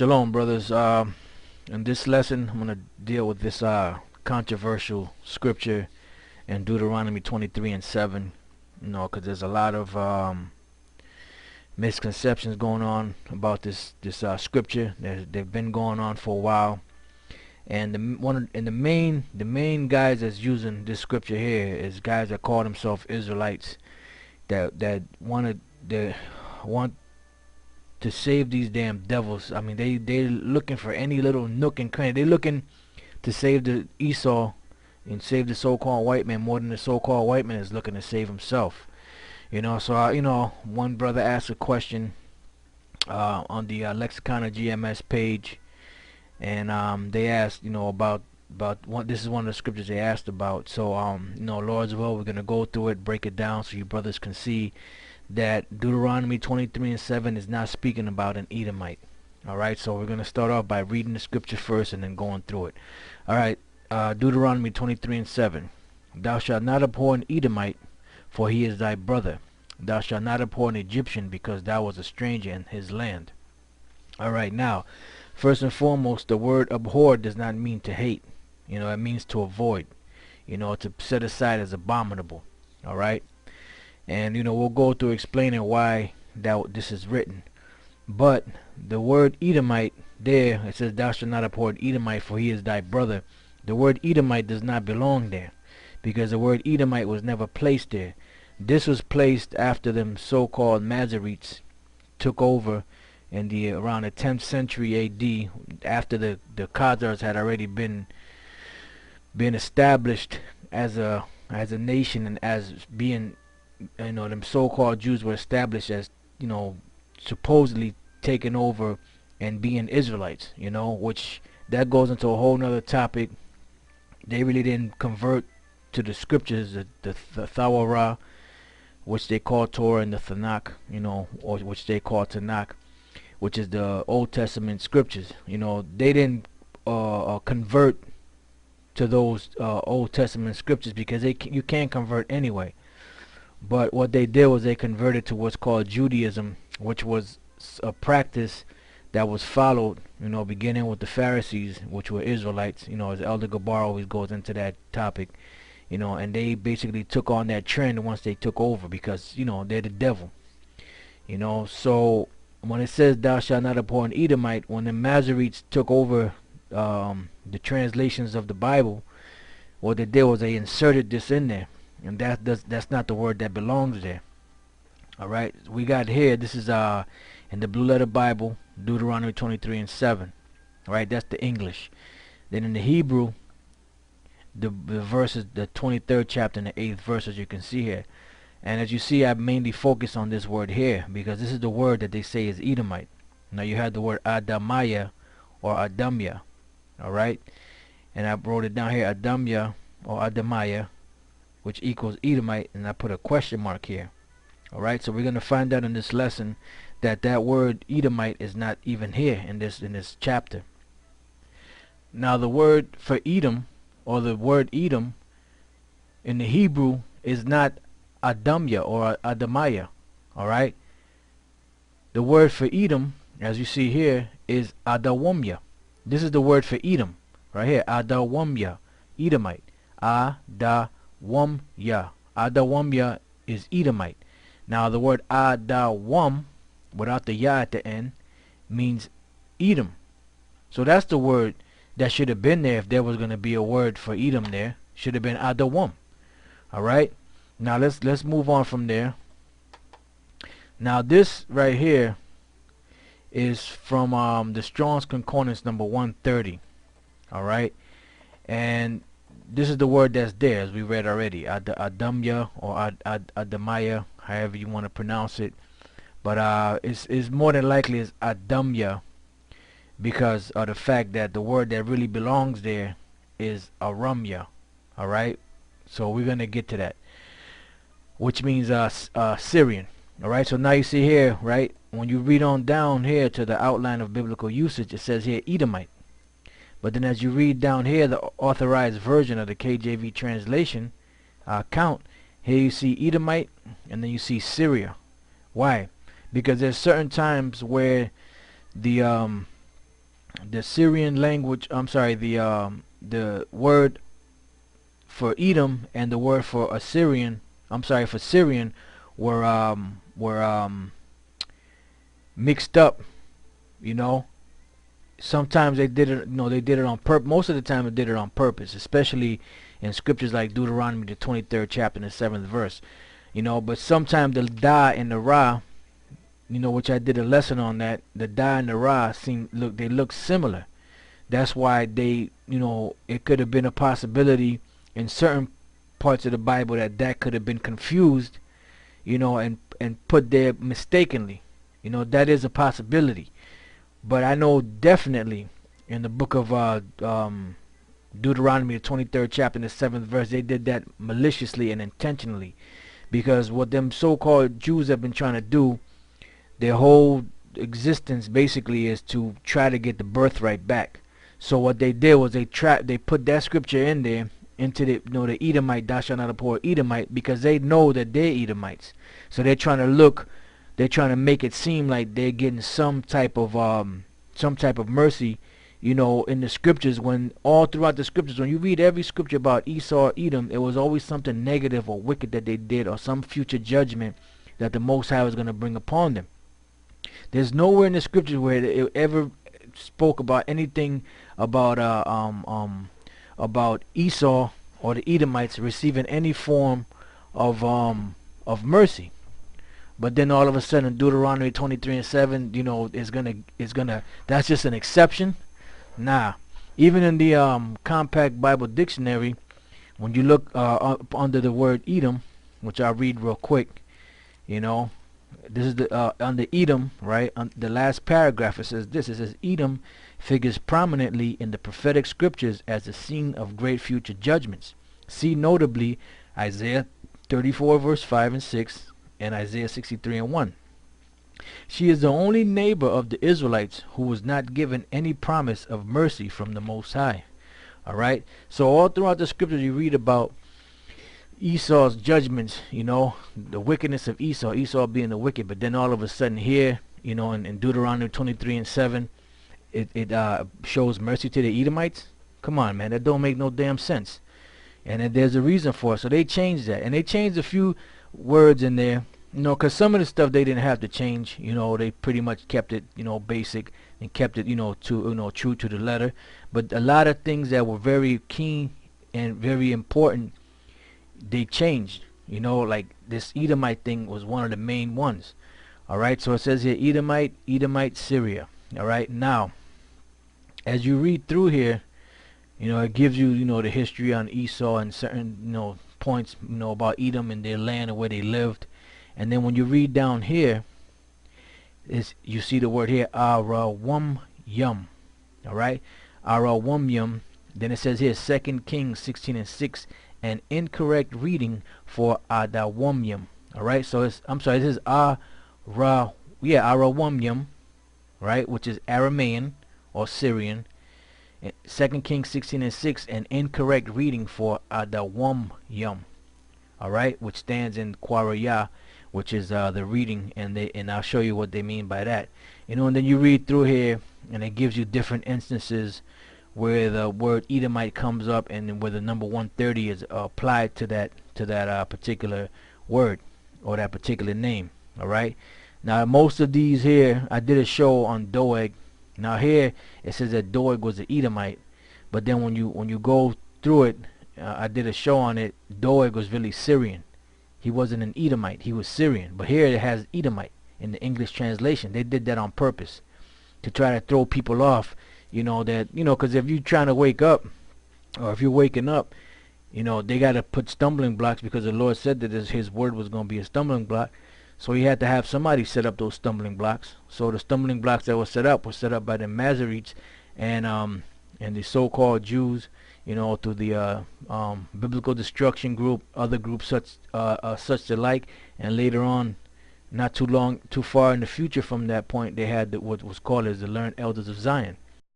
Shalom, brothers. In this lesson, I'm going to deal with this controversial scripture in Deuteronomy 23 and 7. Because there's a lot of misconceptions going on about this scripture. They've been going on for a while, and the main guys that's using this scripture here is guys that call themselves Israelites that want to save these damn devils. I mean, they're looking for any little nook and cranny. They're looking to save the Esau and save the so-called white man more than the so-called white man is looking to save himself. So one brother asked a question on the Lexicon of GMS page, and they asked, about what this is one of the scriptures they asked about. So Lord's will, we're gonna go through it, break it down, so you brothers can see that Deuteronomy 23 and 7 is not speaking about an Edomite. Alright, so we're going to start off by reading the scripture first and then going through it. Alright, Deuteronomy 23 and 7. Thou shalt not abhor an Edomite, for he is thy brother. Thou shalt not abhor an Egyptian, because thou wast a stranger in his land. Alright, now, first and foremost, the word abhor does not mean to hate. It means to avoid. To set aside as abominable. Alright? And we'll go through explaining why this is written. But the word Edomite there, it says thou shalt not abhor an Edomite, for he is thy brother. The word Edomite does not belong there, because the word Edomite was never placed there. This was placed after them so-called Masoretes took over in around the 10th century AD, after the Khazars had already been established as a nation, and as being, them so-called Jews were established as, supposedly taking over and being Israelites, which that goes into a whole nother topic. They really didn't convert to the scriptures, the Thawara, which they call Torah, and the Tanakh, or which they call Tanakh, which is the Old Testament scriptures. They didn't convert to those Old Testament scriptures, because you can't convert anyway. But what they did was they converted to what's called Judaism, which was a practice that was followed, beginning with the Pharisees, which were Israelites, as Elder Gabar always goes into that topic, and they basically took on that trend once they took over, because, they're the devil. So when it says thou shalt not abhor an Edomite, when the Masoretes took over the translations of the Bible, what they did was they inserted this in there. And that's not the word that belongs there. Alright, we got here, this is in the Blue Letter Bible, Deuteronomy 23 and 7. Alright, that's the English. Then in the Hebrew, the verses, the 23rd chapter and the 8th verse, as you can see here. And as you see, I mainly focus on this word here, because this is the word that they say is Edomite. Now you have the word Adamaya or Adamya. Alright, and I wrote it down here, Adamya or Adamaya, which equals Edomite, and I put a question mark here. Alright, so we're going to find out in this lesson that word Edomite is not even here in this chapter. Now the word for Edom, or the word Edom in the Hebrew, is not Adamya or Adamaya. Alright, the word for Edom, as you see here, is Adawamya. This is the word for Edom right here, Adawamya, Edomite. Adawamya. Adawamya is Edomite. Now the word Adawam, without the ya at the end, means Edom. So that's the word that should have been there if there was going to be a word for Edom there. Should have been Adawam. Alright, now let's move on from there. Now this right here is from the Strong's Concordance number 130. Alright, and this is the word that's there, as we read already, Adamya or Adamaya, however you want to pronounce it. But it's more than likely is Adamya, because of the fact that the word that really belongs there is Aramya. Alright, so we're going to get to that, which means Syrian. Alright, so now you see here, right, when you read on down here to the outline of biblical usage, it says here Edomite. But then as you read down here, the authorized version of the KJV translation count, here you see Edomite, and then you see Syria. Why? Because there's certain times where the The Syrian language, I'm sorry, the word for Edom and the word for Assyrian, I'm sorry, for Syrian, were mixed up. You know, sometimes they did it. They did it on purpose. Most of the time, they did it on purpose, especially in scriptures like Deuteronomy, the 23rd chapter, and the 7th verse. But sometimes the da and the ra, which I did a lesson on that, the da and the ra they look similar. That's why it could have been a possibility in certain parts of the Bible that could have been confused, and put there mistakenly. That is a possibility. But I know definitely in the book of Deuteronomy, the 23rd chapter, and the 7th verse, they did that maliciously and intentionally. Because what them so-called Jews have been trying to do, their whole existence basically is to try to get the birthright back. So what they did was they put that scripture in there into the Edomite, thou shalt not abhor Edomite, because they know that they're Edomites. So they're trying to make it seem like they're getting some type of mercy, in the scriptures, when all throughout the scriptures, when you read every scripture about Esau or Edom, it was always something negative or wicked that they did, or some future judgment that the Most High was going to bring upon them. There's nowhere in the scriptures where it ever spoke about anything about Esau or the Edomites receiving any form of mercy. But then all of a sudden, Deuteronomy 23 and 7, is gonna. That's just an exception. Nah, even in the Compact Bible Dictionary, when you look up under the word Edom, which I'll read real quick, this is the under Edom, right? On the last paragraph, it says this. It says Edom figures prominently in the prophetic scriptures as the scene of great future judgments. See notably Isaiah 34 verse 5 and 6 and Isaiah 63 and 1. She is the only neighbor of the Israelites who was not given any promise of mercy from the Most High. Alright? So all throughout the scriptures you read about Esau's judgments, the wickedness of Esau being the wicked, but then all of a sudden here, in Deuteronomy 23 and 7, it shows mercy to the Edomites. Come on, man, that don't make no damn sense. And then there's a reason for it. So they changed that. And they changed a few words in there, because some of the stuff they didn't have to change. They pretty much kept it, basic, and kept it, true to the letter. But a lot of things that were very key and very important, they changed. Like this Edomite thing was one of the main ones. Alright, so it says here Edomite, Syria. Alright, now, as you read through here, it gives you, the history on Esau and certain, points, about Edom and their land and where they lived. And then when you read down here, you see the word here, Arawum-yum. Alright, Arawum-yum. Then it says here, 2 Kings 16 and 6, an incorrect reading for Adawum-yum. Alright, so this is Arawum-yum, right, which is Aramaean or Syrian. 2 Kings 16 and 6, an incorrect reading for Adawum-yum. Alright, which stands in Quarayah, which is the reading, and I'll show you what they mean by that. And then you read through here, and it gives you different instances where the word Edomite comes up, and where the number 130 is applied to that particular word or that particular name. Alright, now most of these here, I did a show on Doeg. Now here it says that Doeg was an Edomite, but then when you go through it, I did a show on it. Doeg was really Syrian. He wasn't an Edomite, he was Syrian. But here it has Edomite in the English translation. They did that on purpose to try to throw people off. Because if you're trying to wake up, or if you're waking up, they got to put stumbling blocks, because the Lord said that his word was going to be a stumbling block. So he had to have somebody set up those stumbling blocks. So the stumbling blocks that were set up by the Masoretes and the so-called Jews, through the Biblical Destruction Group, other groups such alike, and later on, not too far in the future from that point, they had what was called as the Learned Elders of Zion.